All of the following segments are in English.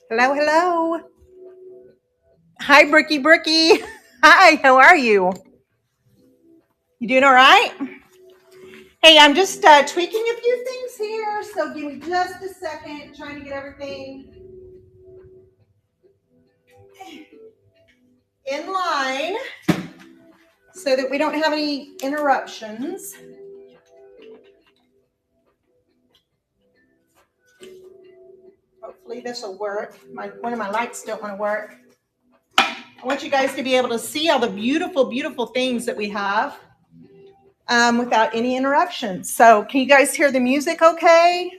Hello, hello. Hi, Brookie Brookie. Hi, how are you? You doing all right? Hey, I'm just tweaking a few things here, so give me just a second, trying to get everything in line so that we don't have any interruptions. Hopefully this will work. One of my lights don't want to work. I want you guys to be able to see all the beautiful, beautiful things that we have without any interruptions. So can you guys hear the music okay?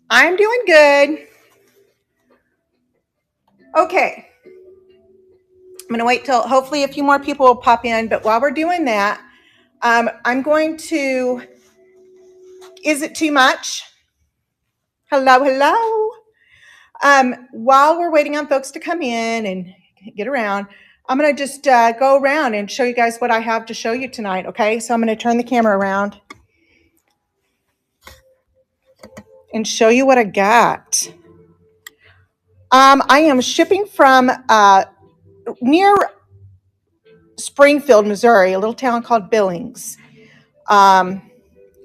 I'm doing good. Okay. I'm going to wait till hopefully a few more people will pop in. But while we're doing that, I'm going to, is it too much? Hello, hello. While we're waiting on folks to come in and get around, I'm going to just go around and show you guys what I have to show you tonight. Okay, so I'm going to turn the camera around and show you what I got. I am shipping from near Springfield, Missouri, a little town called Billings,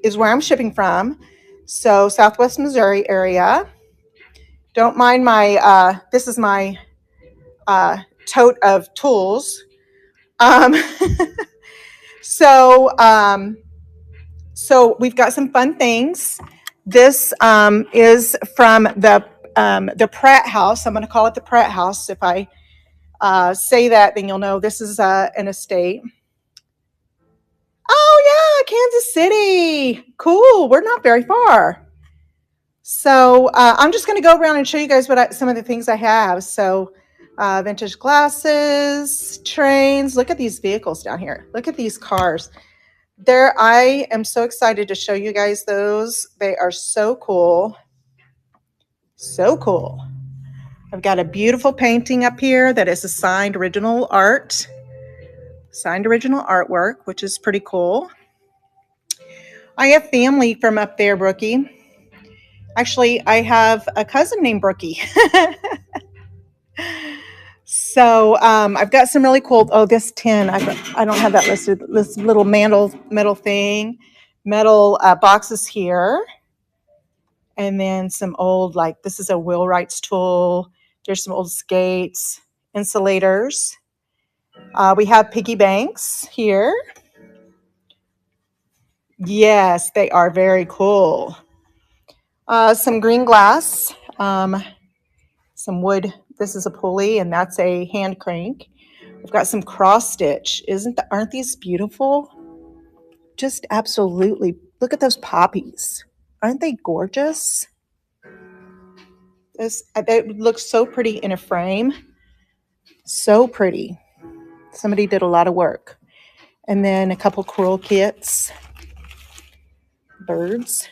is where I'm shipping from. So Southwest Missouri area. Don't mind my, this is my tote of tools. So we've got some fun things. This is from the Pratt House. I'm going to call it the Pratt House. If I say that, then you'll know this is an estate. Oh yeah, Kansas City. Cool. We're not very far. So I'm just going to go around and show you guys some of the things I have. So vintage glasses, trains. Look at these vehicles down here. Look at these cars. I am so excited to show you guys those. They are so cool. So cool. I've got a beautiful painting up here that is a signed original artwork, which is pretty cool. I have family from up there, Brookie. Actually, I have a cousin named Brookie. So I've got some really cool. Oh, this tin. I don't have that listed. This little metal boxes here, and then some old, like, this is a wheelwright's tool. There's some old skates, insulators. We have piggy banks here. Yes, they are very cool. Some green glass, some wood. This is a pulley, and that's a hand crank. We've got some cross stitch. Aren't these beautiful? Just absolutely. Look at those poppies. Aren't they gorgeous? They look so pretty in a frame. So pretty. Somebody did a lot of work. And then a couple coral kits. Birds.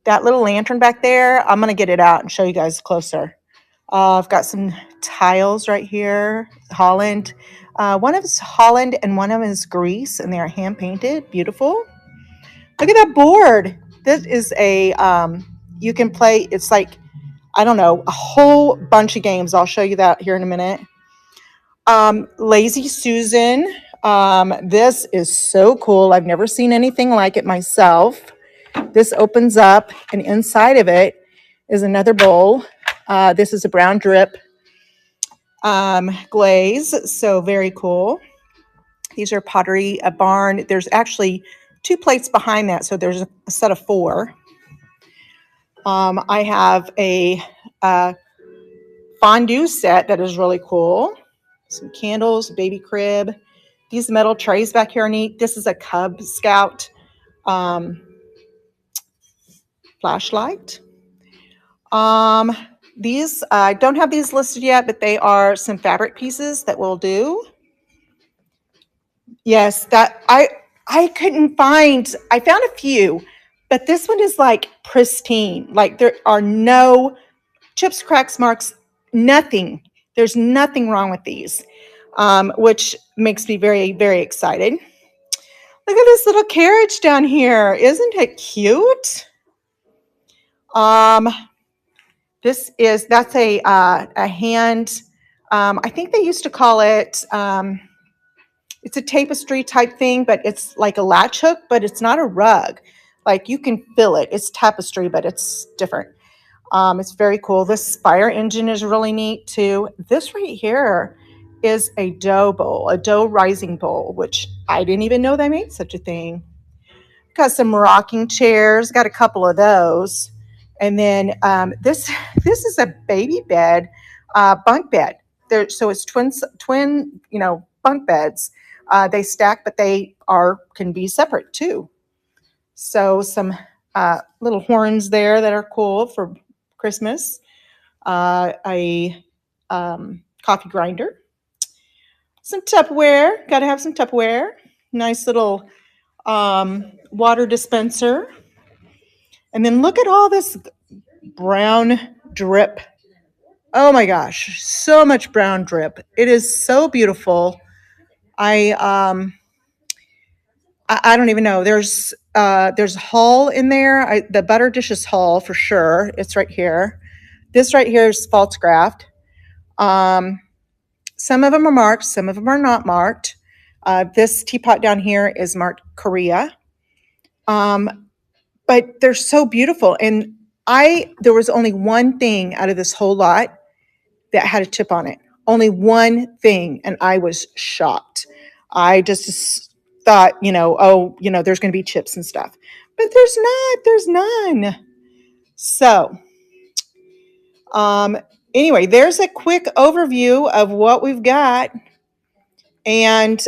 That little lantern back there, I'm going to get it out and show you guys closer. I've got some tiles right here. Holland. One of them is Holland and one of them is Greece, and they are hand painted. Beautiful. Look at that board. This is you can play, it's like, I don't know, a whole bunch of games. I'll show you that here in a minute. Lazy Susan. This is so cool. I've never seen anything like it myself. This opens up, and inside of it is another bowl. This is a brown drip glaze, so very cool. These are pottery, a barn. There's actually 2 plates behind that, so there's a set of 4. I have a fondue set that is really cool. Some candles, baby crib. These metal trays back here are neat. This is a Cub Scout flashlight. These, I don't have these listed yet, but they are some fabric pieces that we'll do. Yes, that I couldn't find. I found a few, but this one is like pristine. Like there are no chips, cracks, marks, nothing. There's nothing wrong with these, which makes me very, very excited. Look at this little carriage down here. Isn't it cute? That's a hand. I think they used to call it. It's a tapestry type thing, but it's like a latch hook, but it's not a rug. Like you can feel it. It's tapestry, but it's different. It's very cool. This fire engine is really neat too. This right here is a dough bowl, a dough rising bowl, which I didn't even know they made such a thing. Got some rocking chairs, got a couple of those. And then this is a baby bed, bunk bed. So it's twin, bunk beds. They stack, but they can be separate too. So some little horns there that are cool for Christmas. A coffee grinder. Some Tupperware. Got to have some Tupperware. Nice little water dispenser. And then look at all this brown drip. Oh my gosh, so much brown drip. It is so beautiful. I don't even know. There's Hull in there. The butter dish is Hull for sure. It's right here. This right here is Pfaltzgraft. Some of them are marked. Some of them are not marked. This teapot down here is marked Korea. But they're so beautiful. And there was only one thing out of this whole lot that had a chip on it. Only one thing. And I was shocked. I just thought, there's going to be chips and stuff. But there's not. There's none. So, anyway, there's a quick overview of what we've got. And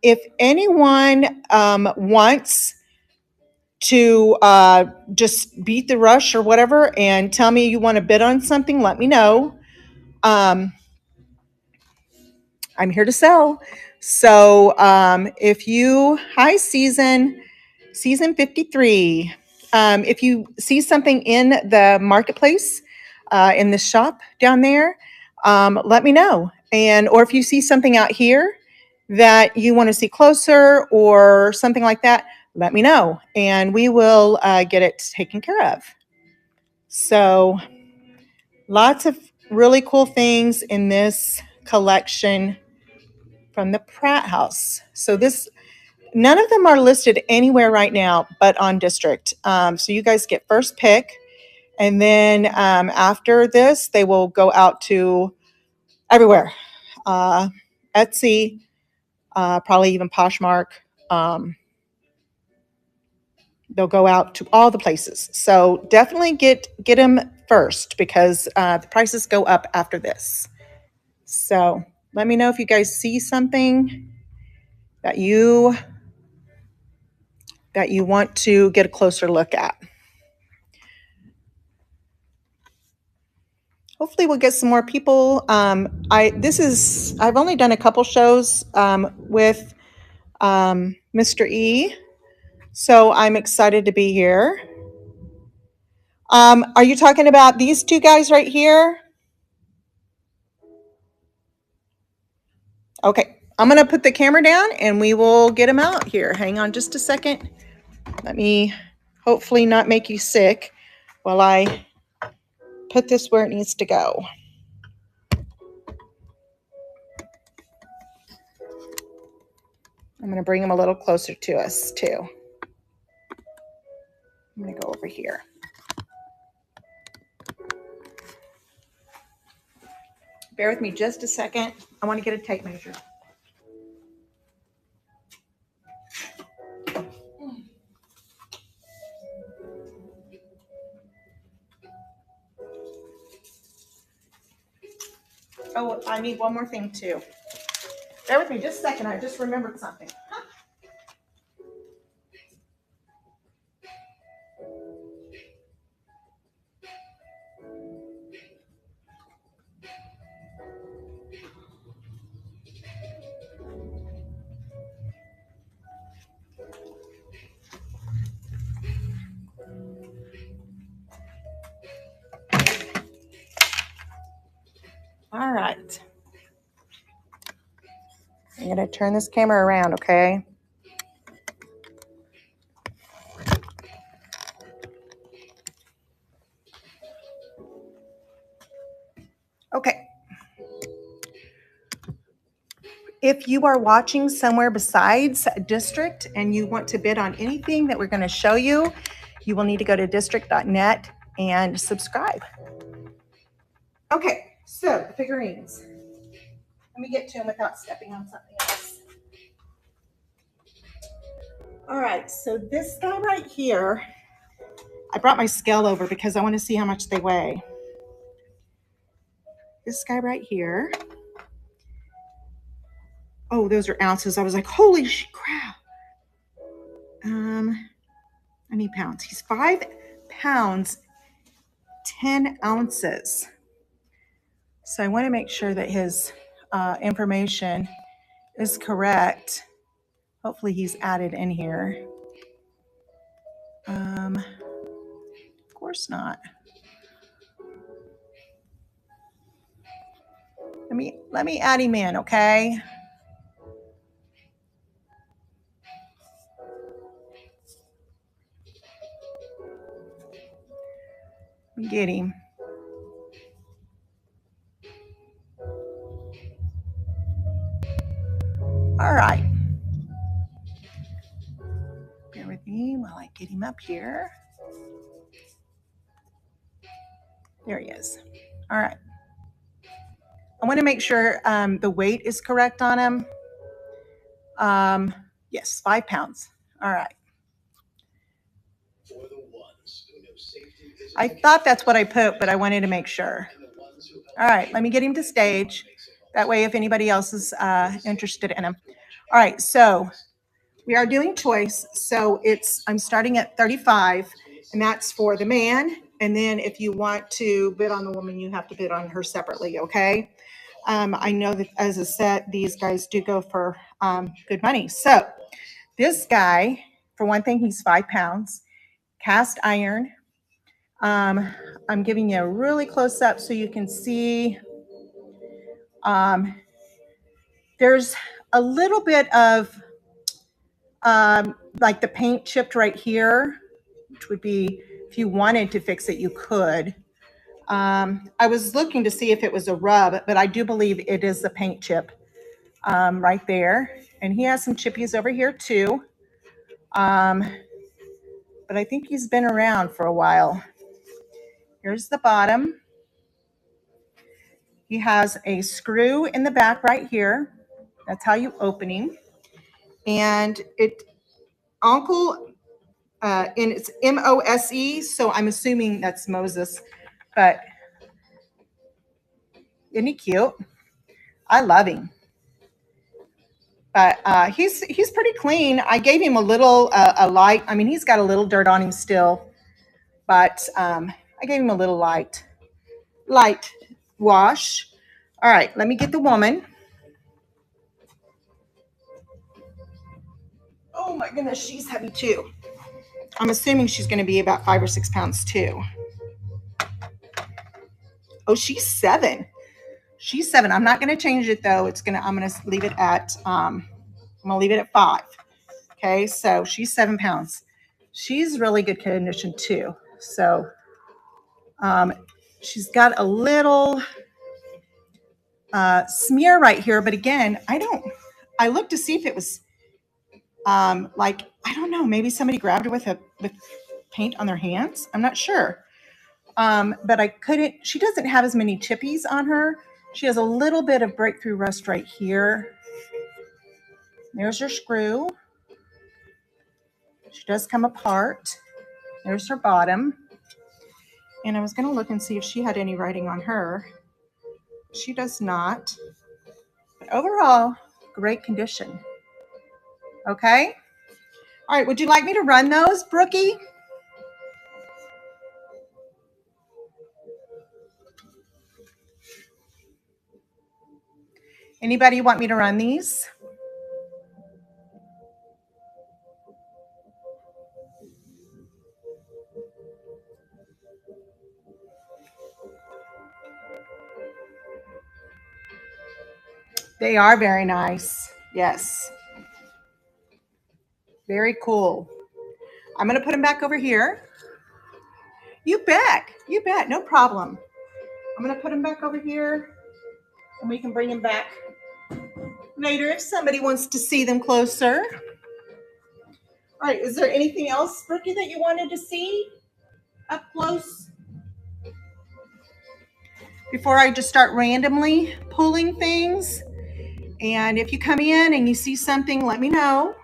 if anyone wants to just beat the rush or whatever and tell me you want to bid on something, let me know. I'm here to sell. So if you, hi, season 53. If you see something in the marketplace, in the shop down there, let me know. And or if you see something out here that you want to see closer or something like that, let me know, and we will get it taken care of. So lots of really cool things in this collection from the Pratt House. So this, none of them are listed anywhere right now but on District. So you guys get first pick. And then after this, they will go out to everywhere. Etsy, probably even Poshmark. They'll go out to all the places. So definitely get them first because the prices go up after this. So let me know if you guys see something that you want to get a closer look at. Hopefully we'll get some more people. I've only done a couple shows with Mr. E, so I'm excited to be here. Are you talking about these two guys right here? Okay, I'm gonna put the camera down and we will get them out here. Hang on just a second. Let me hopefully not make you sick while I put this where it needs to go. I'm going to bring them a little closer to us too. I'm going to go over here. Bear with me just a second. I want to get a tape measure. Oh, I need one more thing too. Bear with me just a second. I just remembered something. All right. I'm going to turn this camera around, okay? Okay. If you are watching somewhere besides District and you want to bid on anything that we're going to show you, you will need to go to district.net and subscribe. Okay, so the figurines. Let me get to them without stepping on something else. All right, so this guy right here, I brought my scale over because I want to see how much they weigh. This guy right here. Oh, those are ounces. I was like, holy crap. I need pounds. He's 5 pounds, 10 ounces. So I want to make sure that his information is correct. Hopefully he's added in here. Of course not. Let me add him in, okay? Get him. All right. Bear with me while I get him up here. There he is. All right. I want to make sure the weight is correct on him. Yes, 5 pounds. All right. I thought that's what I put, but I wanted to make sure. All right, let me get him to stage. That way, if anybody else is interested in him. All right, so We are doing choice. So I'm starting at 35, and that's for the man. And then if you want to bid on the woman, you have to bid on her separately. Okay. I know that as a set, these guys do go for good money. So this guy, for one thing, he's 5 pounds, cast iron. I'm giving you a really close up so you can see. There's a little bit of like the paint chipped right here, which would be, if you wanted to fix it, you could. I was looking to see if it was a rub, but I do believe it is the paint chip right there. And he has some chippies over here too. But I think he's been around for a while. Here's the bottom. He has a screw in the back right here. That's how you open him. And Uncle, and it's Mose, so I'm assuming that's Moses, but isn't he cute? I love him. But he's pretty clean. I gave him a little a light. I mean, he's got a little dirt on him still, but I gave him a little light wash. All right, let me get the woman. Oh my goodness, she's heavy too. I'm assuming she's going to be about 5 or 6 pounds too. Oh, she's 7. She's 7. I'm not going to change it though. I'm going to leave it at I'm going to leave it at 5. Okay, so she's 7 pounds. She's really good condition too. So she's got a little smear right here, but again, I looked to see if it was like, I don't know, maybe somebody grabbed her with paint on their hands. I'm not sure. But I couldn't, she doesn't have as many chippies on her. She has a little bit of breakthrough rust right here. There's her screw. She does come apart. There's her bottom. And I was going to look and see if she had any writing on her. She does not. But overall, great condition. Okay. All right. Would you like me to run those, Brookie? Anybody want me to run these? They are very nice. Yes. Very cool. I'm going to put them back over here. You bet. You bet. No problem. I'm going to put them back over here, and we can bring them back later if somebody wants to see them closer. All right. Is there anything else, Brookie, that you wanted to see up close before I just start randomly pulling things? And if you come in and you see something, let me know.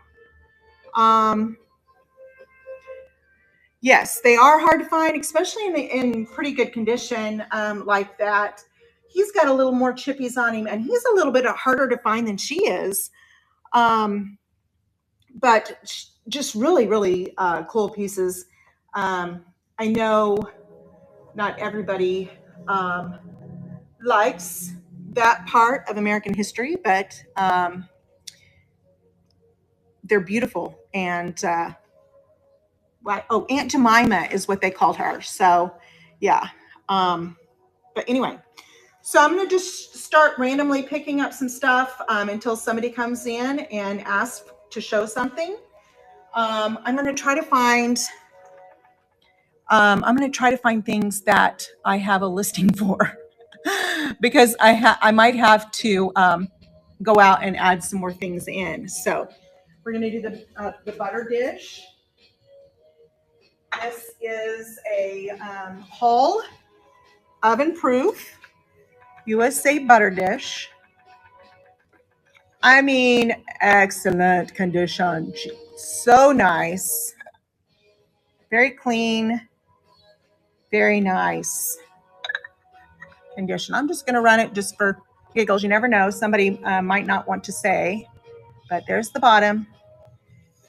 Yes, they are hard to find, especially in pretty good condition like that. He's got a little more chippies on him, and he's a little bit harder to find than she is. But just really, really cool pieces. I know not everybody likes that part of American history, but they're beautiful. And Aunt Jemima is what they called her. So yeah. But anyway, so I'm going to just start randomly picking up some stuff until somebody comes in and asks to show something. I'm going to try to find things that I have a listing for because I might have to go out and add some more things in. So we're going to do the butter dish. This is a Hull oven proof USA butter dish. I mean, excellent condition. So nice. Very clean. Very nice condition. I'm just going to run it just for giggles. You never know. Somebody might not want to say, but there's the bottom.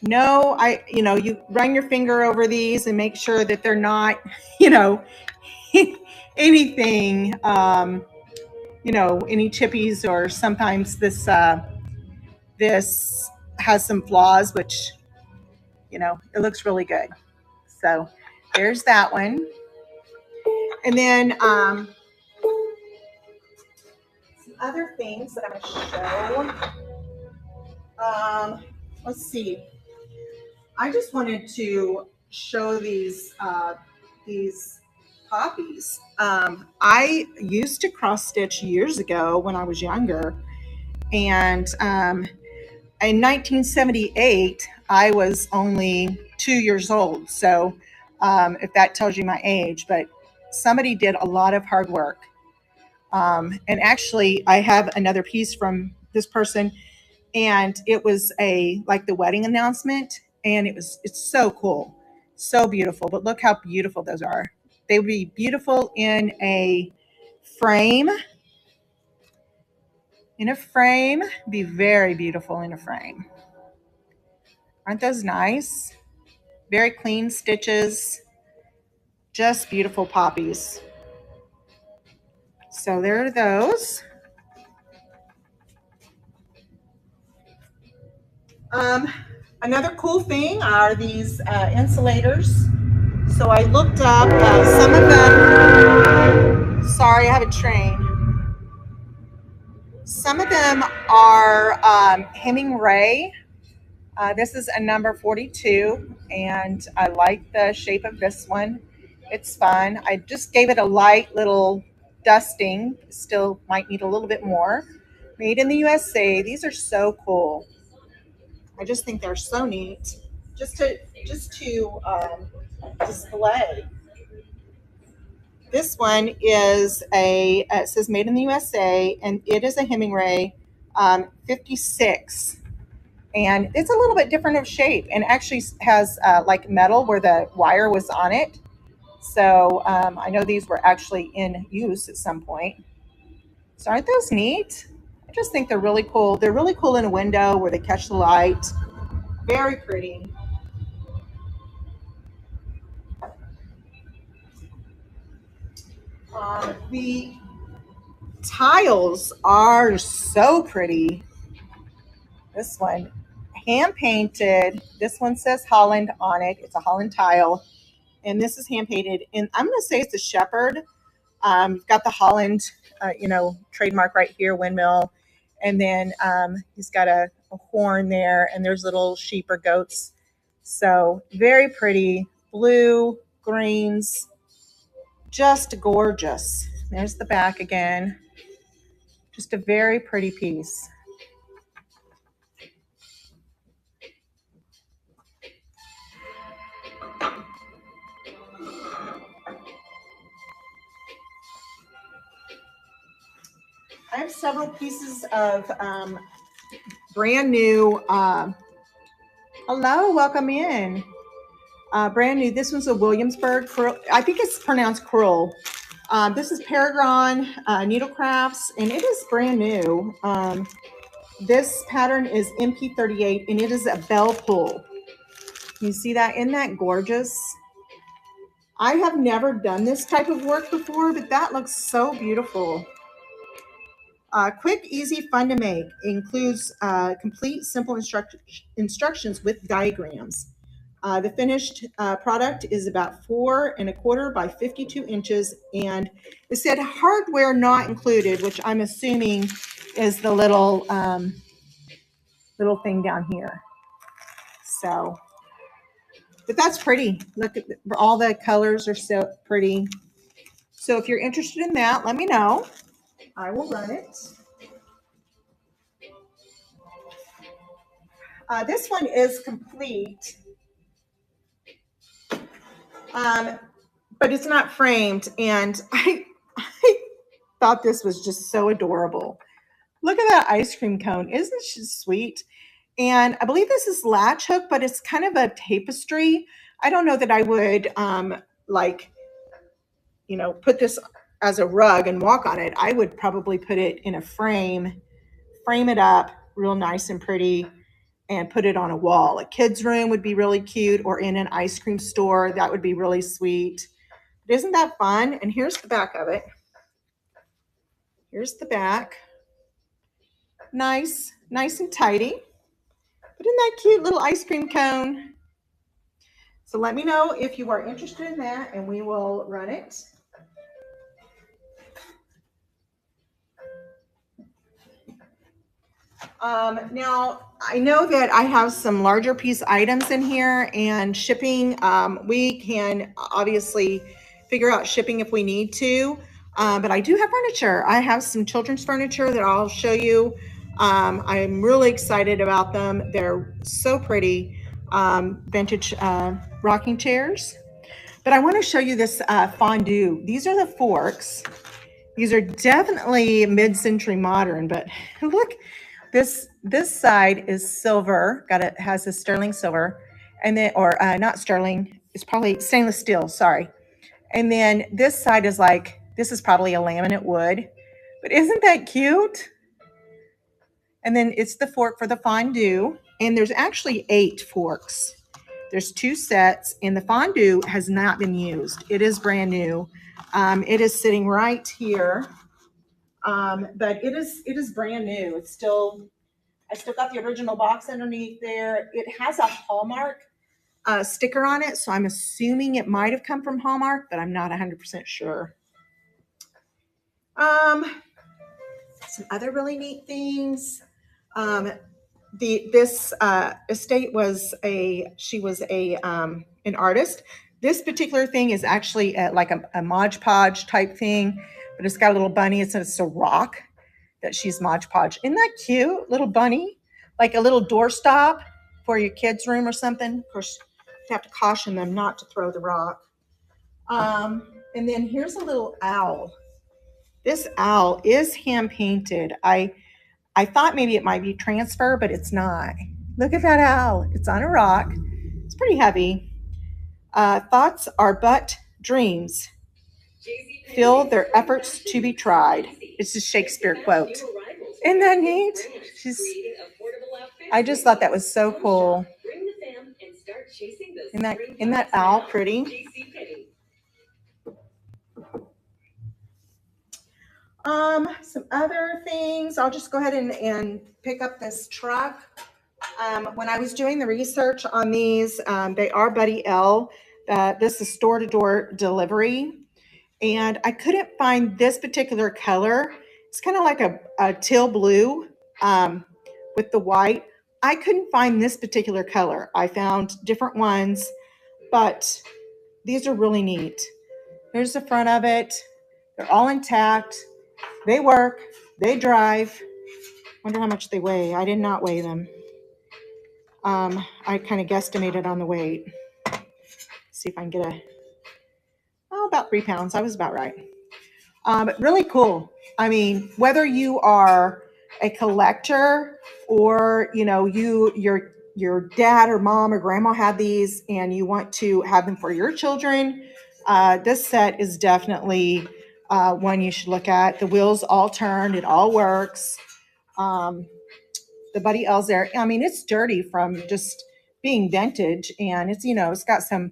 No, you run your finger over these and make sure that they're not, you know, anything, any chippies, or sometimes this has some flaws, which, it looks really good. So there's that one. And then some other things that I'm going to show. Let's see. I just wanted to show these poppies. I used to cross stitch years ago when I was younger, and in 1978 I was only 2 years old. So if that tells you my age, but somebody did a lot of hard work. And actually, I have another piece from this person, and it was a like the wedding announcement, and it's so cool, so beautiful. But look how beautiful those are. They would be beautiful frame in a frame be very beautiful in a frame. Aren't those nice? Very clean stitches, just beautiful poppies. So there are those. Another cool thing are these insulators. So I looked up some of them. Sorry, I have a train. Some of them are Hemingway. This is a number 42, and I like the shape of this one. It's fun. I just gave it a light little dusting. Still might need a little bit more. Made in the USA. These are so cool. I just think they're so neat. Just to display. This one is it says made in the USA, and it is a Hemingway 56. And it's a little bit different of shape, and actually has like metal where the wire was on it. So I know these were actually in use at some point. So aren't those neat? I just think they're really cool. They're really cool in a window where they catch the light. Very pretty. The tiles are so pretty. This one, hand painted. This one says Holland on it. It's a Holland tile. And this is hand painted. And I'm going to say it's a shepherd. You've got the Holland, trademark right here, windmill. And then he's got a horn there, and there's little sheep or goats. So very pretty. Blue, greens, just gorgeous. There's the back again. Just a very pretty piece. I have several pieces of brand new. Hello, welcome in. Brand new. This one's a Williamsburg. I think it's pronounced Curl. This is Paragon Needlecrafts, and it is brand new. This pattern is MP38, and it is a bell pull. You see that? Isn't that gorgeous? I have never done this type of work before, but that looks so beautiful. Quick, easy, fun to make. Includes complete, simple instructions with diagrams. The finished product is about 4¼ by 52 inches, and it said hardware not included, which I'm assuming is the little thing down here. So, but that's pretty. Look at all the colors are so pretty. So if you're interested in that, let me know. I will run it. This one is complete, but it's not framed. And I thought this was just so adorable. Look at that ice cream cone. Isn't she sweet? And I believe this is latch hook, but it's kind of a tapestry. I don't know that I would put this as a rug and walk on it. I would probably put it in a frame it up real nice and pretty. and put it on a wall. A kid's room would be really cute, or in an ice cream store. That would be really sweet. But isn't that fun? And here's the back of it. Here's the back. Nice, nice and tidy. But isn't that cute little ice cream cone? So let me know if you are interested in that, and we will run it. Now, I know that I have some larger piece items in here, and shipping, we can obviously figure out shipping if we need to, but I do have furniture. I have some children's furniture that I'll show you. I'm really excited about them. They're so pretty, vintage rocking chairs. But I want to show you this fondue. These are the forks. These are definitely mid-century modern, but look, this side is silver. Has a sterling silver, and then not sterling. It's probably stainless steel. Sorry. And then this side is like, this is probably a laminate wood, but isn't that cute? And then it's the fork for the fondue, and there's actually 8 forks. There's 2 sets, and the fondue has not been used. It is brand new. It is sitting right here, but it is brand new. I still got the original box underneath there. It has a Hallmark sticker on it, so I'm assuming it might have come from Hallmark, but I'm not 100% sure. Some other really neat things. This estate was she was an artist. This particular thing is actually like a Mod Podge type thing, but it's got a little bunny. It's a rock that she's Mod Podge. Isn't that cute? Little bunny, like a little doorstop for your kid's room or something. Of course, you have to caution them not to throw the rock. And then here's a little owl. This owl is hand painted. I thought maybe it might be transfer, but it's not. Look at that owl. It's on a rock. It's pretty heavy. Thoughts are but dreams. Feel their efforts to be tried. It's a Shakespeare quote. Isn't that neat? I just thought that was so cool. Isn't that owl pretty? Some other things. I'll just go ahead and pick up this truck. When I was doing the research on these, they are Buddy L. This is store-to-door delivery. And I couldn't find this particular color. It's kind of like a teal blue with the white. I couldn't find this particular color. I found different ones, but these are really neat. Here's the front of it. They're all intact. They work. They drive. Wonder how much they weigh. I did not weigh them. I kind of guesstimated on the weight. See if I can get about 3 pounds. I was about right. But really cool. I mean, whether you are a collector or, you know, your dad or mom or grandma had these and you want to have them for your children, this set is definitely one you should look at. The wheels all turned. It all works. The Buddy L's there. I mean, it's dirty from just being vintage, and it's, you know, it's got some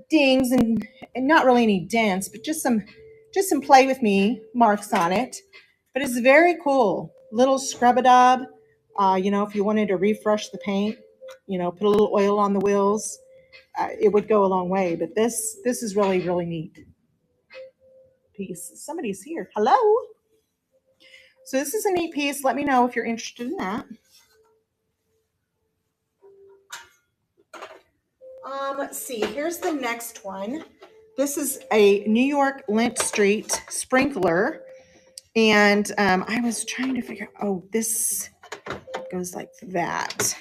dings and not really any dents, but just some play with me marks on it. But it's very cool. Little scrub-a-dub. You know, if you wanted to refresh the paint, you know, put a little oil on the wheels, it would go a long way. But this is really, really neat piece. Somebody's here. Hello. So this is a neat piece. Let me know if you're interested in that. Let's see. Here's the next one. This is a New York Lint Street sprinkler. And I was trying to figure out, oh, this goes like that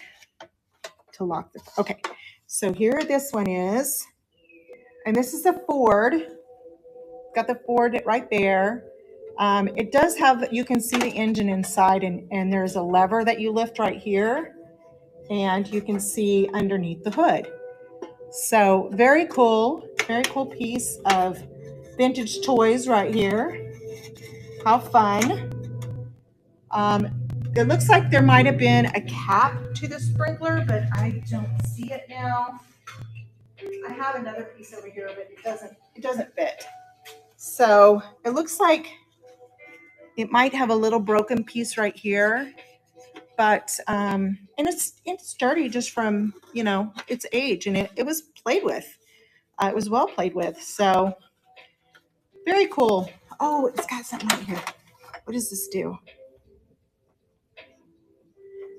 to lock the, okay. So here this one is, and this is a Ford. Got the Ford right there. It does have, you can see the engine inside, and there's a lever that you lift right here, and you can see underneath the hood. So very cool piece of vintage toys right here. How fun. It looks like there might have been a cap to the sprinkler, but I don't see it now. I have another piece over here, but it doesn't fit. So it looks like it might have a little broken piece right here, but and it's dirty just from its age, and it was played with. It was well played with. So very cool. Oh, it's got something right here. What does this do?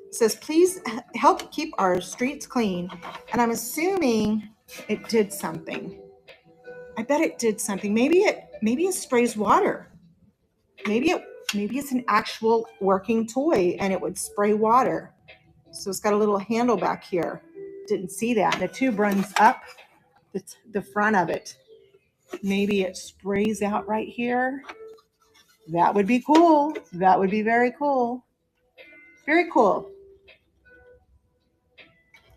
It says, please help keep our streets clean. And I'm assuming it did something. I bet it did something. Maybe it sprays water. Maybe it's an actual working toy and it would spray water. So it's got a little handle back here. Didn't see that. The tube runs up the front of it. Maybe it sprays out right here. That would be cool. That would be very cool. Very cool.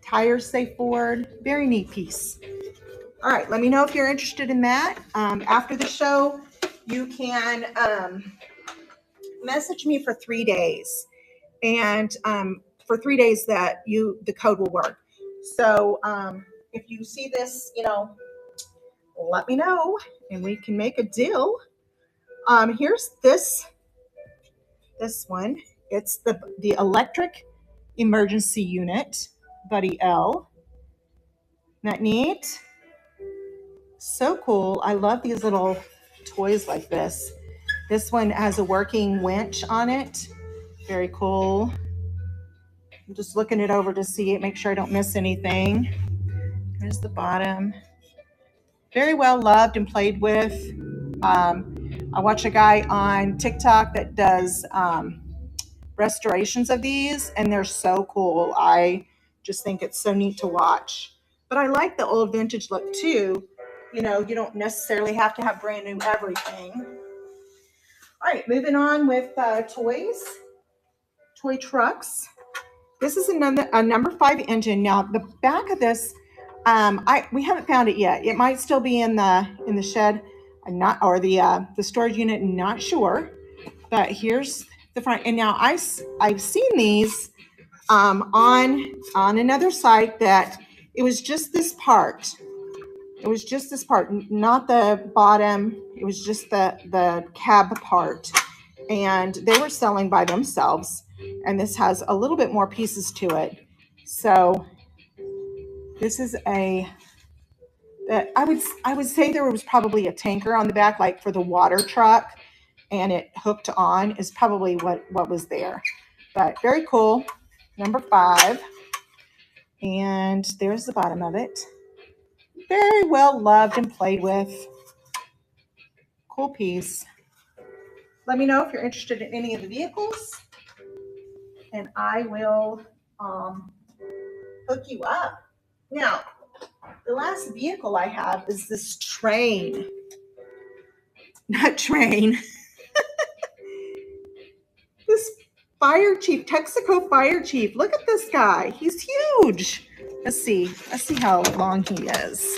Tires say Ford. Very neat piece. All right, let me know if you're interested in that. After the show, you can message me for 3 days. And for 3 days that the code will work. So if you see this, let me know and we can make a deal. Here's this one. It's the electric emergency unit, Buddy L. Isn't that neat? So cool. I love these little toys like this. This one has a working winch on it. Very cool. I'm just looking it over to see it, make sure I don't miss anything. There's the bottom. Very well loved and played with. I watch a guy on TikTok that does restorations of these, and they're so cool. I just think it's so neat to watch. But I like the old vintage look too. You don't necessarily have to have brand new everything. All right, moving on with toys, toy trucks. This is a number 5 engine. Now the back of this, we haven't found it yet. It might still be in the shed, or the storage unit. Not sure, but here's the front. And now I've seen these on another site that it was just this part. It was just this part, not the bottom. It was just the cab part, and they were selling by themselves. And this has a little bit more pieces to it. So this is I would say there was probably a tanker on the back, like for the water truck, and it hooked on is probably what was there. But very cool. Number 5. And there's the bottom of it. Very well loved and played with. Cool piece. Let me know if you're interested in any of the vehicles, and I will hook you up. Now, the last vehicle I have is this train. Not train. This fire chief, Texaco fire chief. Look at this guy. He's huge. Let's see how long he is.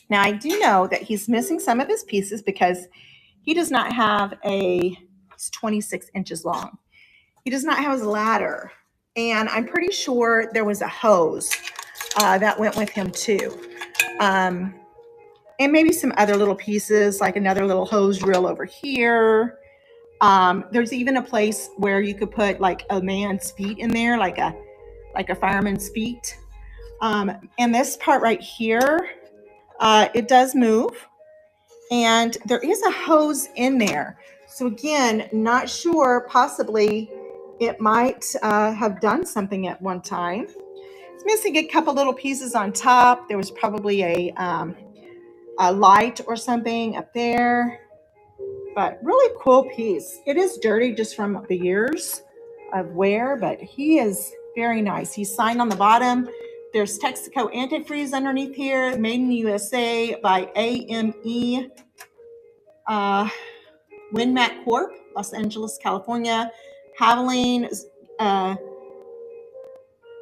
Now, I do know that he's missing some of his pieces because he does not have he's 26 inches long. He does not have his ladder. And I'm pretty sure there was a hose that went with him too. And maybe some other little pieces, like another little hose reel over here. There's even a place where you could put like a man's feet in there, like a fireman's feet. And this part right here, it does move. And there is a hose in there. So again, not sure, possibly it might have done something at one time. It's missing a couple little pieces on top. There was probably a light or something up there. But really cool piece. It is dirty just from the years of wear, but he is very nice. He's signed on the bottom. There's Texaco antifreeze underneath here, made in the USA by AME Winmat Corp, Los Angeles, California. Haviland,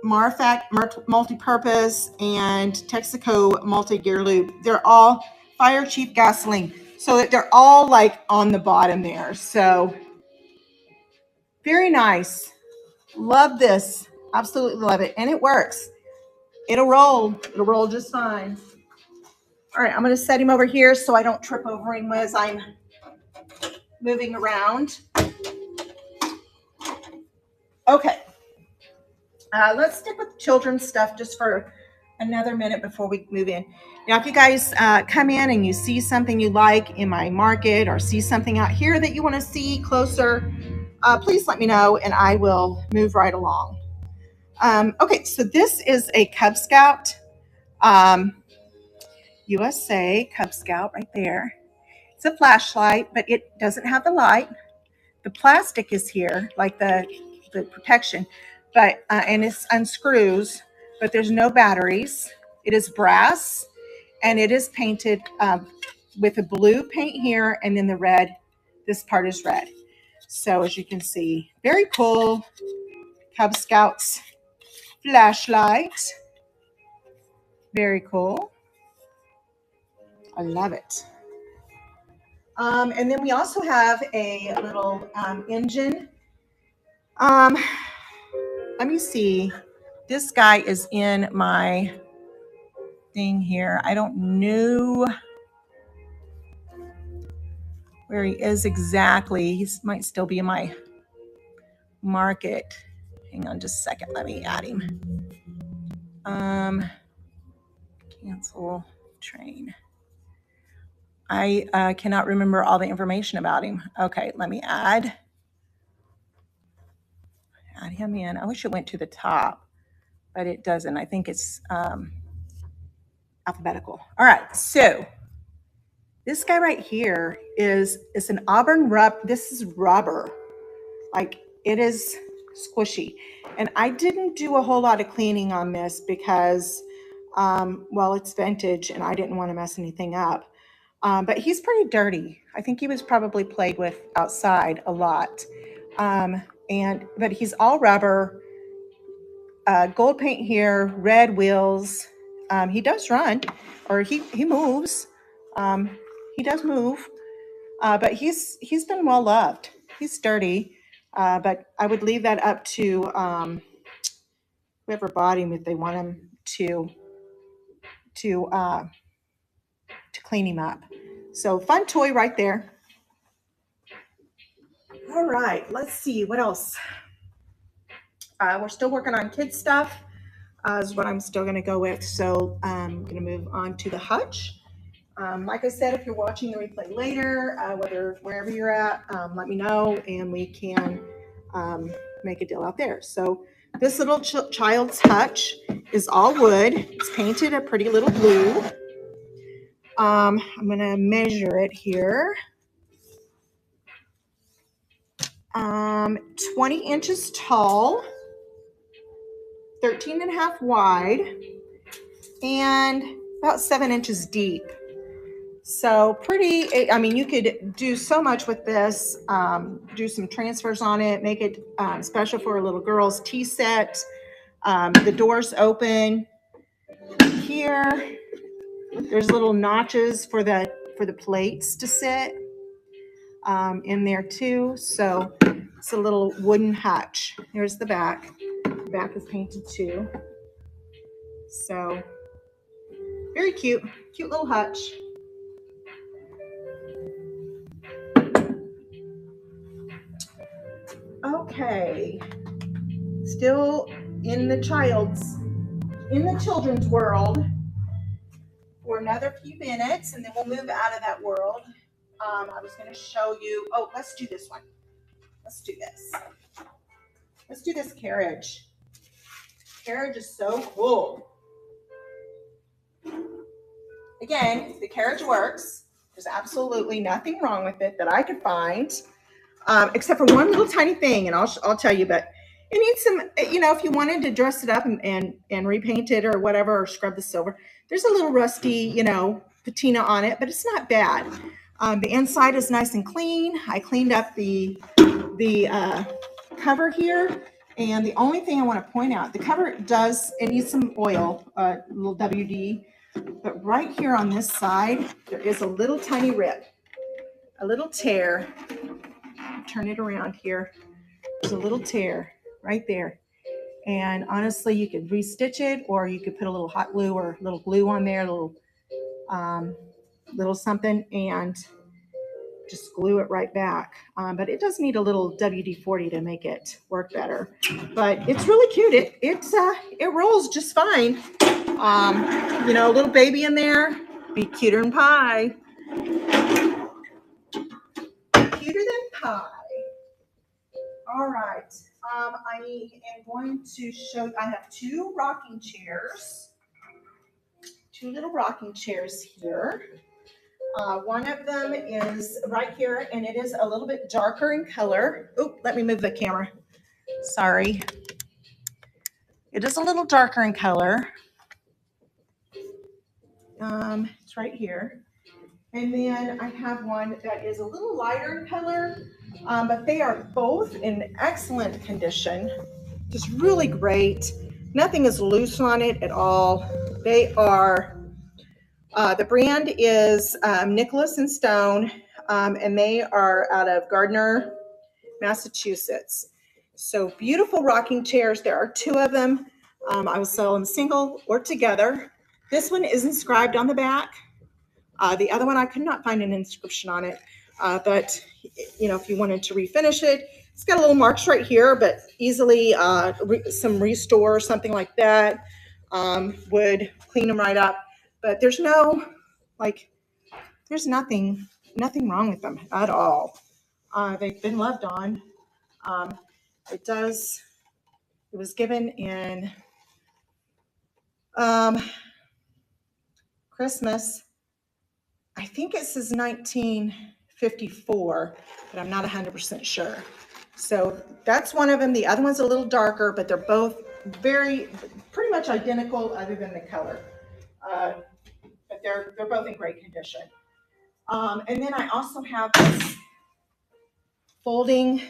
Marfac multi-purpose, and Texaco multi-gear lube. They're all Fire Chief gasoline. So they're all like on the bottom there. So Very nice. Love this. Absolutely love it. And it works. It'll roll. It'll roll just fine. All right, I'm going to set him over here so I don't trip over him as I'm moving around. Okay. Let's stick with children's stuff just for another minute before we move in. Now, if you guys come in and you see something you like in my market or see something out here that you want to see closer, please let me know and I will move right along. Okay, so this is a Cub Scout, USA Cub Scout right there. It's a flashlight, but it doesn't have the light. The plastic is here, like the protection, but and it unscrews, but there's no batteries. It is brass, and it is painted with a blue paint here, and then the red. This part is red. So as you can see, very cool Cub Scouts flashlight. Very cool. I love it. And then we also have a little engine. Let me see. This guy is in my thing here. I don't know where he is exactly. He might still be in my market. Hang on just a second. Let me add him. Cancel train. I cannot remember all the information about him. Okay, let me add him in. I wish it went to the top, but it doesn't. I think it's alphabetical. All right, so this guy right here is an auburn rub. This is rubber, like it is squishy. And I didn't do a whole lot of cleaning on this because, well, it's vintage and I didn't want to mess anything up. But he's pretty dirty. I think he was probably played with outside a lot. But he's all rubber, gold paint here, red wheels. He does run, or he moves. He does move, but he's been well loved. He's sturdy, but I would leave that up to whoever bought him if they want him to clean him up. So fun toy right there. All right, let's see what else. We're still working on kids stuff. Is what I'm still going to go with. So I'm going to move on to the hutch. Like I said, if you're watching the replay later, wherever you're at, let me know and we can make a deal out there. So this little child's hutch is all wood. It's painted a pretty little blue. I'm going to measure it here. 20 inches tall, 13 and a half wide, and about 7 inches deep. So pretty, I mean, you could do so much with this, do some transfers on it, make it special for a little girl's tea set. The doors open here. There's little notches for the plates to sit in there too. So it's a little wooden hutch. Here's the back. The back is painted too. So very cute little hutch. Okay, still in the children's world for another few minutes, and then we'll move out of that world. I was going to show you. Oh, let's do this one. Let's do this. Let's do this carriage. Carriage is so cool. Again, the carriage works. There's absolutely nothing wrong with it that I could find. Except for one little tiny thing, and I'll tell you, but it needs some, you know, if you wanted to dress it up and repaint it or whatever, or scrub the silver, there's a little rusty, you know, patina on it, but it's not bad. The inside is nice and clean. I cleaned up the cover here, and the only thing I want to point out, the cover it needs some oil, a little WD, but right here on this side, there is a little tiny rip, a little tear. Turn it around here. There's a little tear right there. And honestly, you could restitch it, or you could put a little hot glue or a little glue on there, little something, and just glue it right back. But it does need a little WD-40 to make it work better. But it's really cute. It rolls just fine. You know, a little baby in there, be cuter than pie. Cuter than pie. All right. I am going to show. I have two rocking chairs. Two little rocking chairs here. One of them is right here, and it is a little bit darker in color. Oh, let me move the camera. Sorry. It is a little darker in color. It's right here. And then I have one that is a little lighter in color, but they are both in excellent condition. Just really great. Nothing is loose on it at all. They are, the brand is Nicholas and Stone, and they are out of Gardner, Massachusetts. So beautiful rocking chairs. There are two of them. I will sell them single or together. This one is inscribed on the back. The other one, I could not find an inscription on it, but you know, if you wanted to refinish it, it's got a little marks right here, but easily some restore or something like that would clean them right up. But there's no, like, there's nothing wrong with them at all. They've been loved on. It was given in Christmas. I think it says 1954, but I'm not 100% sure. So that's one of them. The other one's a little darker, but they're both pretty much identical other than the color. But they're both in great condition. And then I also have this folding.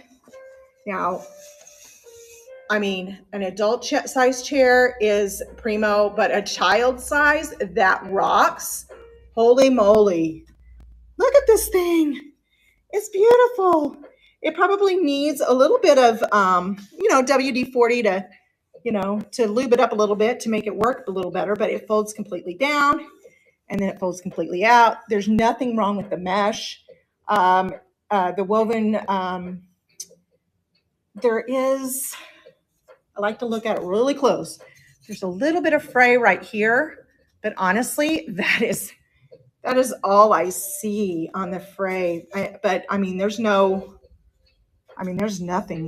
Now, I mean, an adult size chair is primo, but a child size, that rocks. Holy moly. Look at this thing. It's beautiful. It probably needs a little bit of, WD-40 to lube it up a little bit to make it work a little better, but it folds completely down and then it folds completely out. There's nothing wrong with the mesh. The woven, there is, I like to look at it really close. There's a little bit of fray right here, but honestly, that is all I see on the fray. But I mean, there's nothing.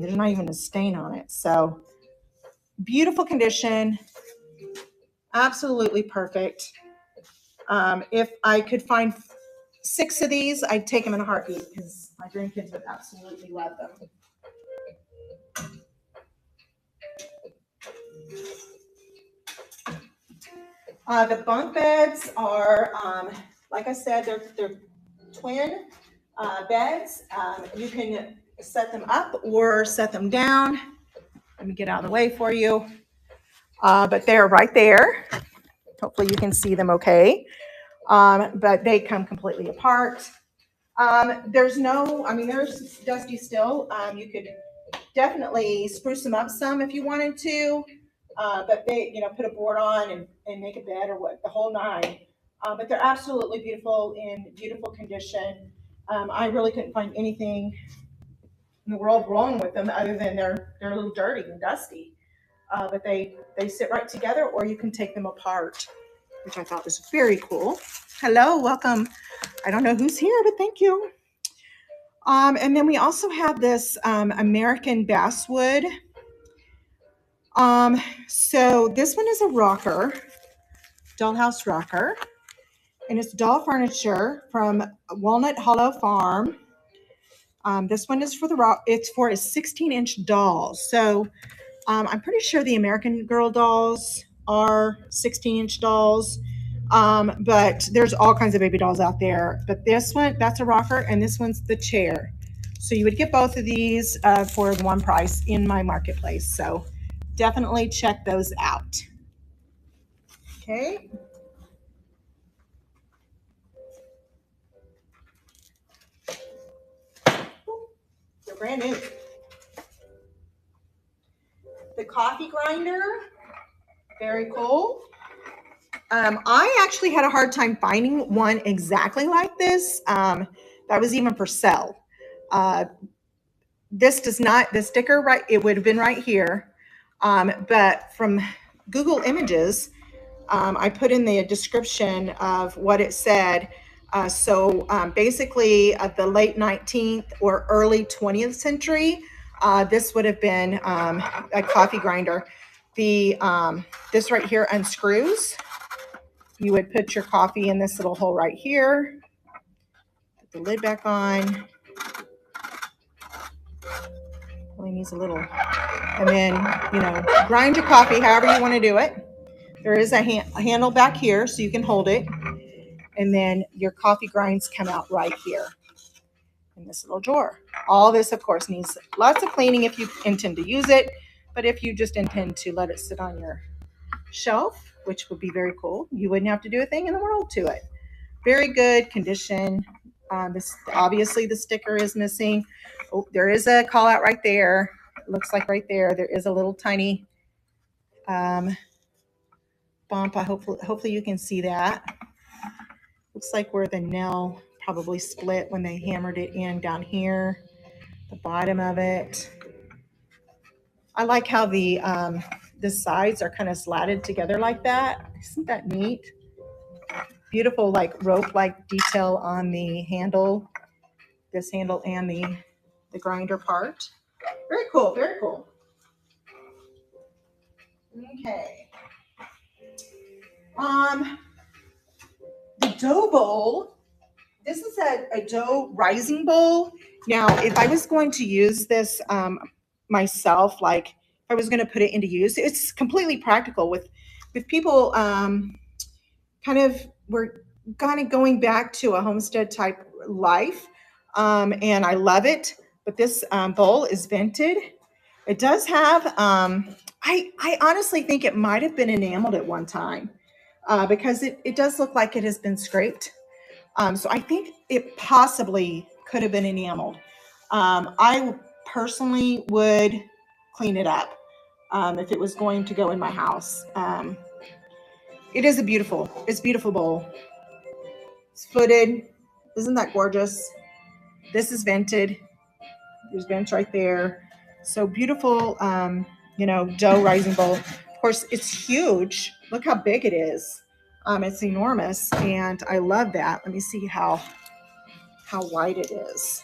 There's not even a stain on it. So beautiful condition. Absolutely perfect. If I could find 6 of these, I'd take them in a heartbeat because my grandkids would absolutely love them. The bunk beds are, like I said, they're twin beds. You can set them up or set them down. Let me get out of the way for you. But they're right there. Hopefully you can see them okay. But they come completely apart. There's dusty still. You could definitely spruce them up some if you wanted to. But they, put a board on and make a bed or the whole nine. But they're absolutely beautiful, in beautiful condition. I really couldn't find anything in the world wrong with them other than they're a little dirty and dusty. But they sit right together, or you can take them apart, which I thought was very cool. Hello, welcome. I don't know who's here, but thank you. And then we also have this American basswood. So this one is a rocker, dollhouse rocker, and it's doll furniture from Walnut Hollow Farm. This one is it's for a 16-inch doll. So I'm pretty sure the American Girl dolls are 16-inch dolls, but there's all kinds of baby dolls out there. But this one, that's a rocker, and this one's the chair. So you would get both of these for one price in my marketplace. So definitely check those out. Okay. They're brand new. coffee grinder. Very cool. I actually had a hard time finding one exactly like this that was even for sale. This does not, the sticker, right, it would have been right here. But from Google Images, I put in the description of what it said. Basically, the late 19th or early 20th century, this would have been a coffee grinder. This right here unscrews. You would put your coffee in this little hole right here. Put the lid back on. Only needs a little. And then, grind your coffee however you want to do it. There is a handle back here so you can hold it. And then your coffee grinds come out right here in this little drawer. All this, of course, needs lots of cleaning if you intend to use it. But if you just intend to let it sit on your shelf, which would be very cool, you wouldn't have to do a thing in the world to it. Very good condition. Obviously, the sticker is missing. Oh, there is a call out right there. It looks like right there is a little tiny bump. Hopefully you can see that. Looks like where the nail probably split when they hammered it in down here, the bottom of it. I like how the sides are kind of slatted together like that. Isn't that neat? Beautiful, like rope-like detail on the handle, this handle and the grinder part. Very cool, very cool. Okay. The dough bowl. This is a dough rising bowl. Now, if I was going to use this myself, like if I was going to put it into use, it's completely practical with people we're kind of going back to a homestead type life. And I love it. But this bowl is vented. It does have, I honestly think it might have been enameled at one time because it does look like it has been scraped. So I think it possibly could have been enameled. I personally would clean it up if it was going to go in my house. It is it's a beautiful bowl. It's footed. Isn't that gorgeous? This is vented. There's vents right there. So beautiful, dough rising bowl. Of course, it's huge. Look how big it is. It's enormous, and I love that. Let me see how wide it is.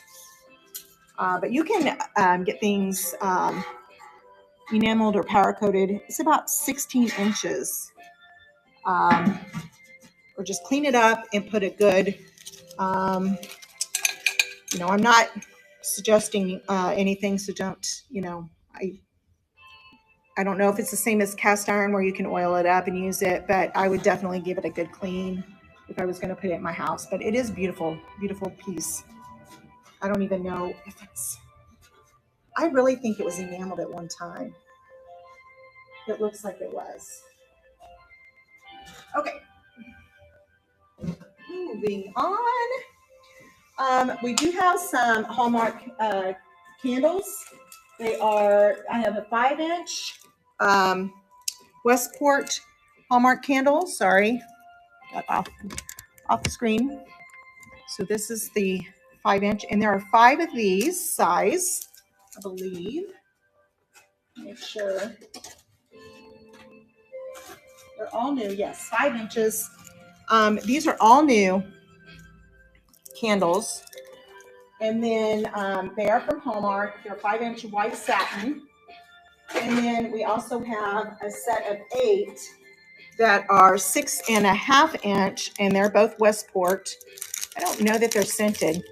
But you can get things enameled or powder coated. It's about 16 inches. Or just clean it up and put a good, I'm not suggesting anything, so don't, I don't know if it's the same as cast iron where you can oil it up and use it, but I would definitely give it a good clean if I was going to put it in my house. But it is beautiful, beautiful piece. I don't even know if I really think it was enameled at one time. It looks like it was. Okay. Moving on. We do have some Hallmark candles. I have a 5-inch Westport Hallmark candle. Sorry, got off the screen. So this is the 5-inch, and there are 5 of these size, I believe. Make sure they're all new. Yes, 5 inches. These are all new candles, and then they are from Hallmark. They're 5-inch white satin. And then we also have a set of 8 that are 6.5 inch, and they're both Westport. I don't know that they're scented.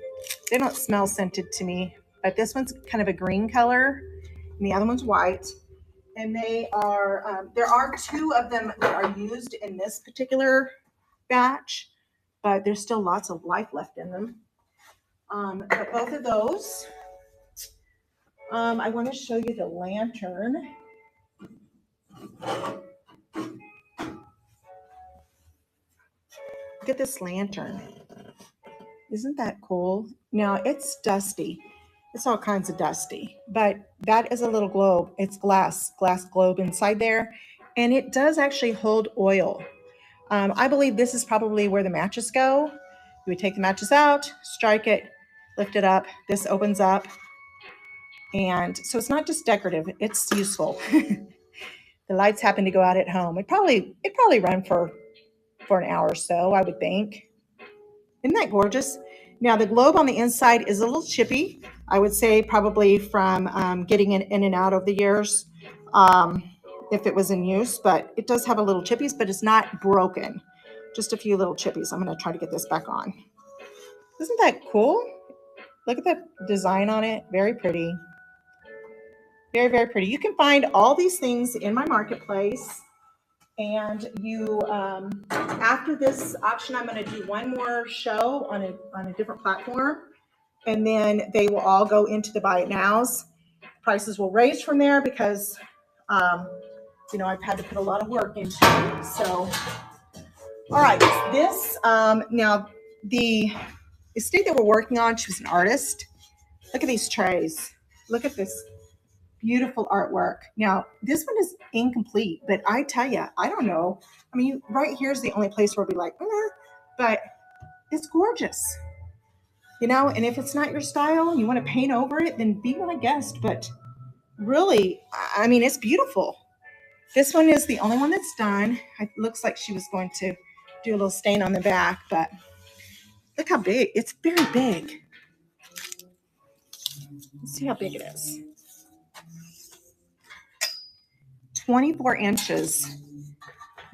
They don't smell scented to me, but this one's kind of a green color, and the other one's white. And they are, there are 2 of them that are used in this particular batch, but there's still lots of life left in them. But both of those, I want to show you the lantern. Look at this lantern. Isn't that cool? Now it's dusty. It's all kinds of dusty, but that is a little globe. It's glass globe inside there. And it does actually hold oil. I believe this is probably where the matches go. You would take the matches out, strike it, lift it up. This opens up. And so it's not just decorative, it's useful. The lights happen to go out at home. It probably run for an hour or so, I would think. Isn't that gorgeous? Now the globe on the inside is a little chippy. I would say probably from getting it in and out over the years, if it was in use. But it does have a little chippies, but it's not broken. Just a few little chippies. I'm going to try to get this back on. Isn't that cool? Look at the design on it. Very pretty. Very, very pretty. You can find all these things in my marketplace. And you, after this auction, I'm going to do one more show on a different platform, and then they will all go into the buy it nows. Prices will raise from there because, I've had to put a lot of work into it. So, all right, this now the estate that we're working on. She was an artist. Look at these trays. Look at this. Beautiful artwork. Now, this one is incomplete, but I tell you, I don't know. I mean, right here's the only place where I'd be like, but it's gorgeous. And if it's not your style and you want to paint over it, then be my guest. But really, I mean, it's beautiful. This one is the only one that's done. It looks like she was going to do a little stain on the back, but look how big. It's very big. Let's see how big it is. 24 inches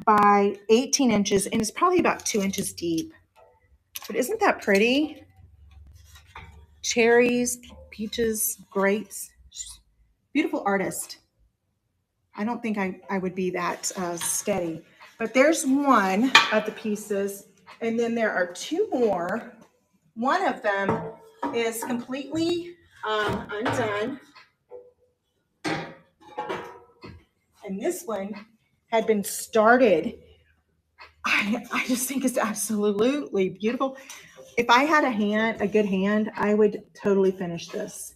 by 18 inches, and it's probably about 2 inches deep. But isn't that pretty? Cherries, peaches, grapes. Beautiful artist. I don't think I would be that steady. But there's one of the pieces, and then there are two more. One of them is completely undone. And this one had been started. I just think it's absolutely beautiful. If I had a good hand, I would totally finish this.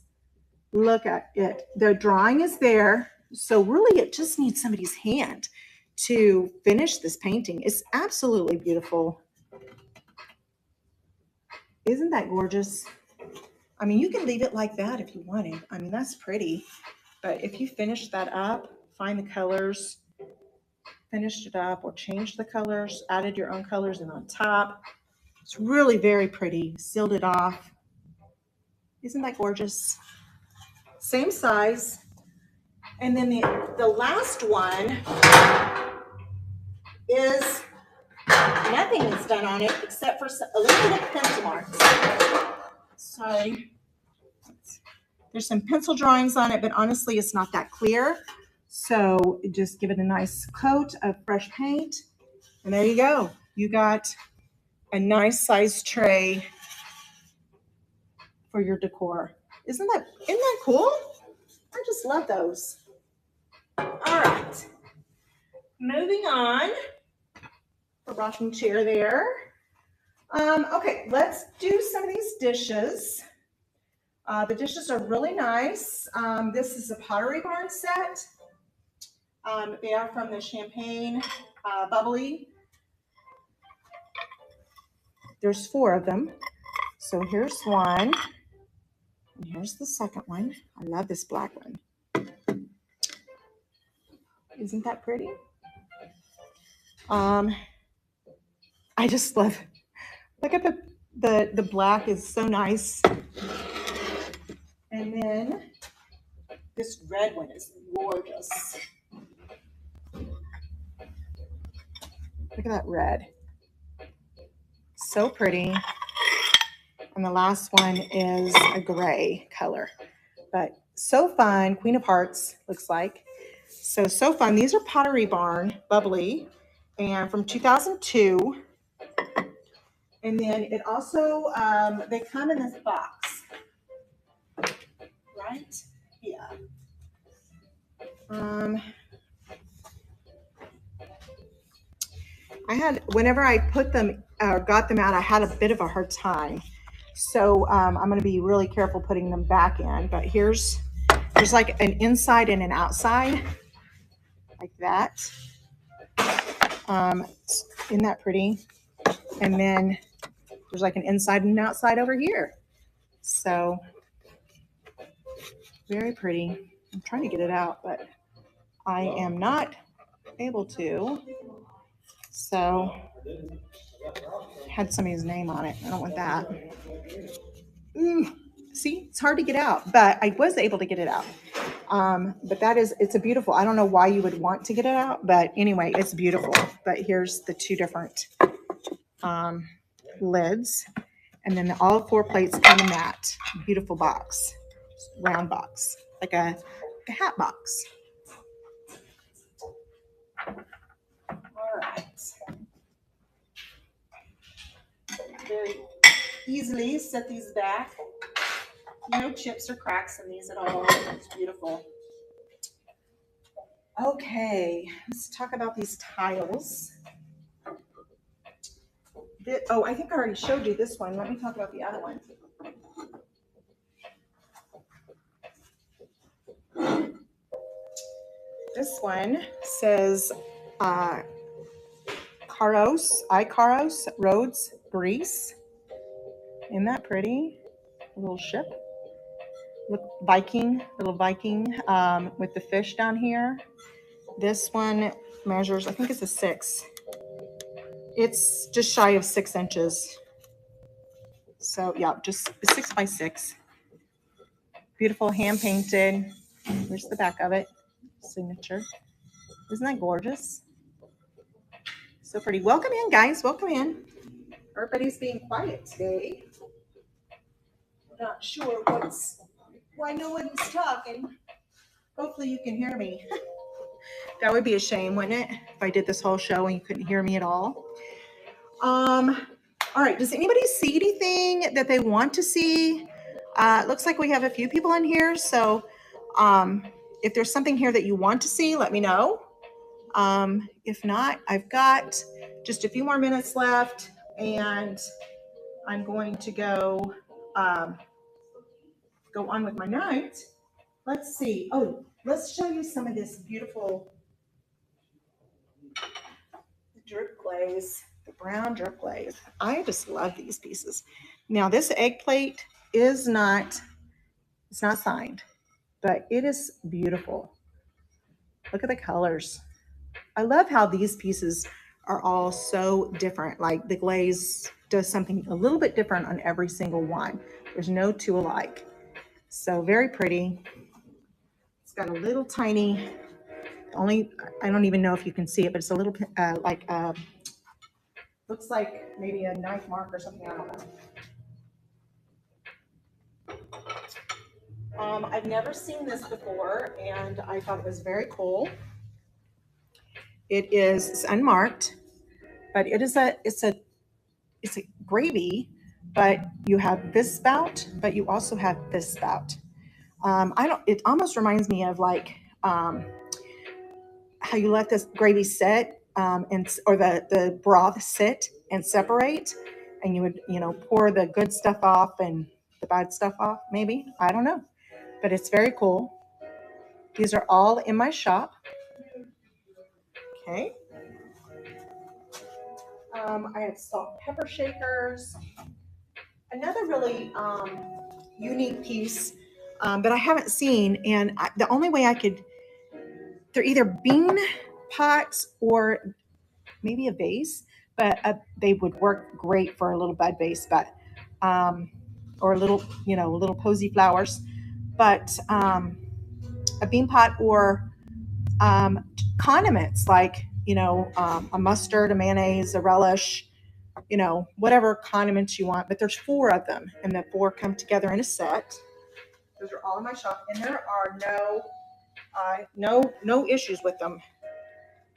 Look at it. The drawing is there. So really it just needs somebody's hand to finish this painting. It's absolutely beautiful. Isn't that gorgeous? I mean, you can leave it like that if you wanted. I mean, that's pretty. But if you finish that up, find the colors, finished it up, or changed the colors, added your own colors in on top. It's really very pretty. Sealed it off. Isn't that gorgeous? Same size. And then the last one is nothing is done on it except for a little bit of pencil marks. Sorry. There's some pencil drawings on it, but honestly, it's not that clear. So just give it a nice coat of fresh paint. And there you go. You got a nice size tray for your decor. Isn't that cool? I just love those. All right. Moving on. The rocking chair there. Okay, let's do some of these dishes. The dishes are really nice. This is a Pottery Barn set. They are from the Champagne Bubbly. There's 4 of them. So here's one. And here's the second one. I love this black one. Isn't that pretty? I just love, look at the black is so nice. And then this red one is gorgeous. Look at that red. So pretty. And the last one is a gray color. But so fun. Queen of Hearts looks like. So fun. These are Pottery Barn Bubbly, and from 2002. And then it also, they come in this box. Right? Yeah. Whenever I put them or got them out, I had a bit of a hard time So I'm going to be really careful putting them back in. But there's like an inside and an outside, like that. Isn't that pretty? And then there's like an inside and an outside over here. So very pretty. I'm trying to get it out, but I am not able to. So had somebody's name on it. I don't want that. See, it's hard to get out, but I was able to get it out. But it's a beautiful, I don't know why you would want to get it out, but anyway, it's beautiful. But here's the two different lids. And then all 4 plates come in that beautiful box, round box, like a hat box. All right. Very easily set these back. No chips or cracks in these at all. It's beautiful. Okay, let's talk about these tiles. I think I already showed you this one. Let me talk about the other one. This one says Icaros Roads Greece. Isn't that pretty? A little ship. Look, little Viking with the fish down here. This one measures, I think it's a 6. It's just shy of 6 inches. So yeah, just 6 by 6. Beautiful, hand painted. Here's the back of it. Signature. Isn't that gorgeous? So pretty. Welcome in, guys. Welcome in. Everybody's being quiet today. Not sure why no one's talking. Hopefully you can hear me. That would be a shame, wouldn't it? If I did this whole show and you couldn't hear me at all. All right. Does anybody see anything that they want to see? It looks like we have a few people in here. So if there's something here that you want to see, let me know. If not, I've got just a few more minutes left and I'm going to go on with my night. Let's see. Oh, let's show you some of this beautiful drip glaze, the brown drip glaze. I just love these pieces. Now this egg plate it's not signed, but it is beautiful. Look at the colors. I love how these pieces are all so different. Like the glaze does something a little bit different on every single one. There's no two alike. So very pretty. It's got a little tiny, I don't even know if you can see it, but it's a little looks like maybe a knife mark or something. I don't know. I've never seen this before, and I thought it was very cool. It's unmarked, but it's a gravy, but you have this spout, but you also have this spout. It almost reminds me of like how you let this gravy sit or the broth sit and separate, and you would pour the good stuff off and the bad stuff off, maybe. I don't know, but it's very cool. These are all in my shop. Okay. I have salt and pepper shakers. Another really unique piece that I haven't seen, and the only way they're either bean pots or maybe a vase, but they would work great for a little bud vase, but or little posy flowers. But a bean pot or condiments like a mustard, a mayonnaise, a relish, whatever condiments you want. But there's 4 of them, and the 4 come together in a set. Those are all in my shop, and there are no issues with them.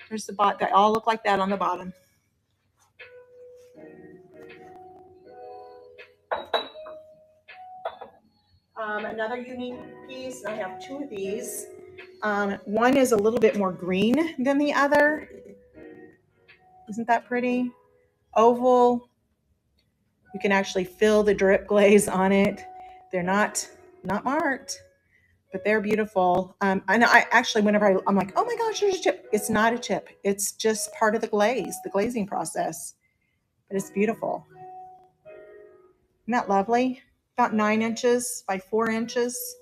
There's the bot. They all look like that on the bottom. Another unique piece, I have 2 of these. One is a little bit more green than the other. Isn't that pretty? Oval. You can actually feel the drip glaze on it. They're not marked, but they're beautiful. And I actually, whenever I'm like, oh my gosh, there's a chip. It's not a chip. It's just part of the glaze, the glazing process. But it's beautiful. Isn't that lovely? About 9 inches by 4 inches.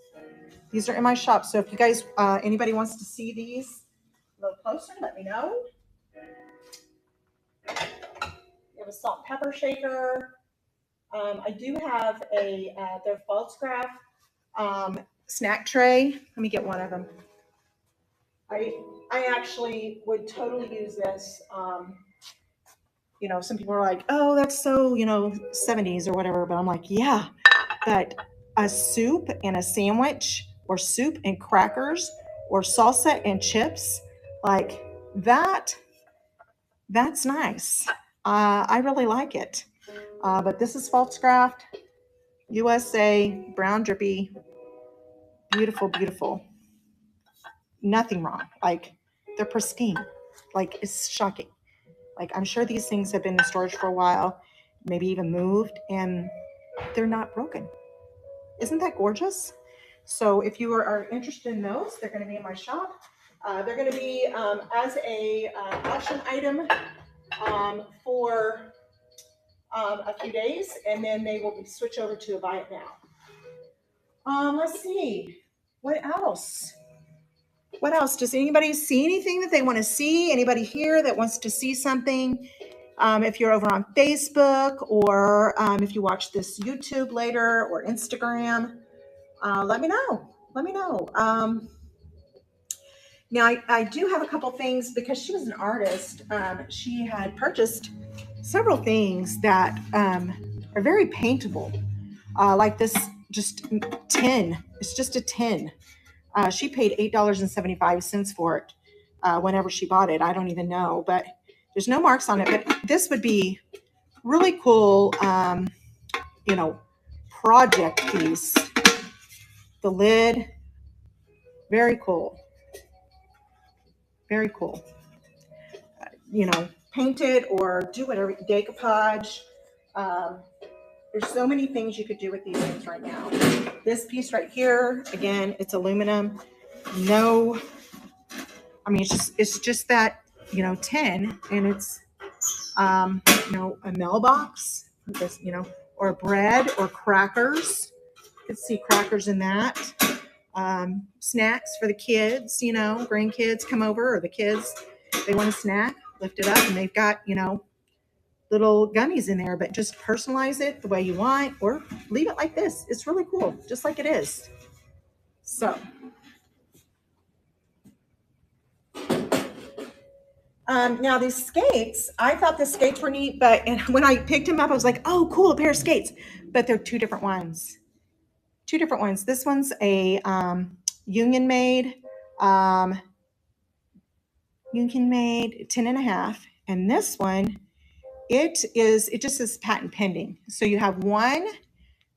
These are in my shop. So if you guys, anybody wants to see these a little closer, let me know. You have a salt and pepper shaker. I do have their Falstaff snack tray. Let me get one of them. I actually would totally use this. You know, some people are like, oh, that's so, 70s or whatever. But I'm like, yeah, but a soup and a sandwich, or soup and crackers, or salsa and chips, like that's nice. I really like it. But this is Falstaff USA, brown drippy, beautiful, beautiful. Nothing wrong. Like, they're pristine. Like, it's shocking. Like, I'm sure these things have been in storage for a while, maybe even moved, and they're not broken. Isn't that gorgeous? So if you are interested in those, they're going to be in my shop. They're going to be as a auction item for a few days, and then they will be switch over to buy it now. Let's see. What else? What else? Does anybody see anything that they want to see? Anybody here that wants to see something? If you're over on Facebook, or if you watch this YouTube later, or Instagram, let me know. Let me know. Now, I do have a couple things, because she was an artist. She had purchased several things that are very paintable, like this just tin. It's just a tin. She paid $8.75 for it whenever she bought it. I don't even know, but there's no marks on it. But this would be really cool, project piece. The lid, very cool. Very cool. Paint it or do whatever, decoupage. There's so many things you could do with these things right now. This piece right here, again, it's aluminum. No, I mean, it's just that, tin, and it's, a mailbox, or bread or crackers. You could see crackers in that. Snacks for the kids, grandkids come over, or the kids, they want a snack, lift it up, and they've got, little gummies in there. But just personalize it the way you want, or leave it like this. It's really cool, just like it is. So now these skates, I thought the skates were neat, but when I picked them up, I was like, oh, cool, a pair of skates. But they're two different ones. This one's a union made 10.5, and this one, it just says patent pending. So you have one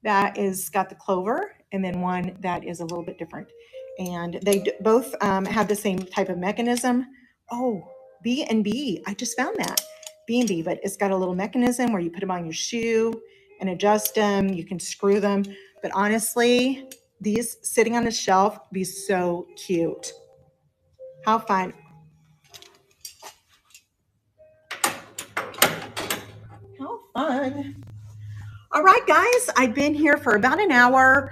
that is got the clover, and then one that is a little bit different, and they both have the same type of mechanism. Oh, B&B, I just found that B&B, but it's got a little mechanism where you put them on your shoe and adjust them. You can screw them, but honestly, these sitting on the shelf be so cute. How fun. How fun. All right, guys, I've been here for about an hour.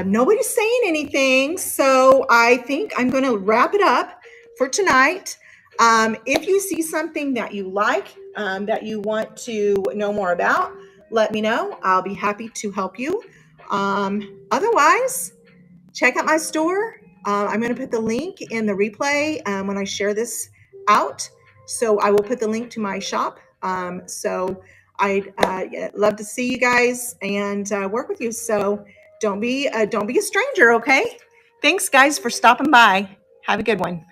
Nobody's saying anything, so I think I'm going to wrap it up for tonight. If you see something that you like, that you want to know more about, let me know. I'll be happy to help you. Otherwise, check out my store. I'm going to put the link in the replay when I share this out. So I will put the link to my shop. So I'd love to see you guys and work with you. So don't be a stranger, okay? Thanks, guys, for stopping by. Have a good one.